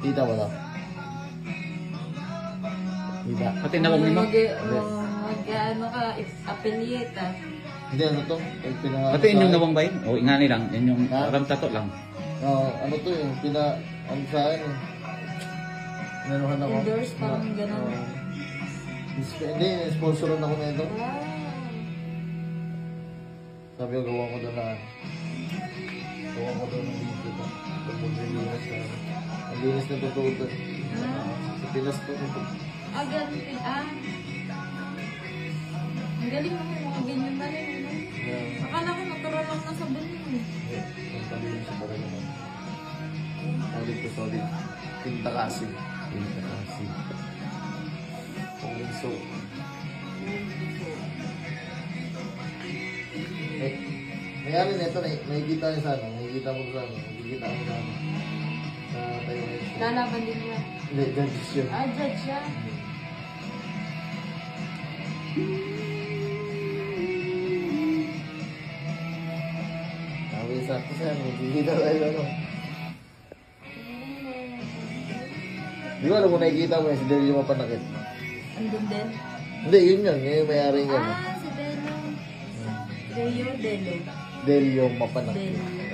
Kita mo na. Kita. Pati na mo. Mag-ano ka, affiliate ah. Hindi, ano to? Pati inyong nawang ba yun? O ingani lang. Inyong Ha? parang tato lang. Ano to eh, ano sa akin eh. Nanuhan ako. Endorse, parang ganun. Hindi, sponsoran ako na ito. Wow. Sabi ko, gawa ko doon na. Gawa ko doon ng video ko. Maglilinis na. Ang linis na totoo to. Sa Pinas to. Ganun. Ang galing mo, mga ganyan na rin. Ano? Yeah. Akala ko natural lang na sabon yun. Ang palinis sa parang naman. Solid to solid. Tinta kasi. Pinta kasi. Solid soap. Mayari nito, nakikita niyo sa ano, nakikita mo sa ano, nakikita mo sa ano. Sa tayo ngayon. Lalaban din niya. Hindi, judges yun. Judge siya. Sabi sa akin sa ano, nakikita tayo ano. Di ba alam mo, nakikita mo yun, si Delio Mapanakit. Andun din. Hindi, yun yun, yung may-ari niya. Si Delo. Delo. Delio Mapanakit. Delo.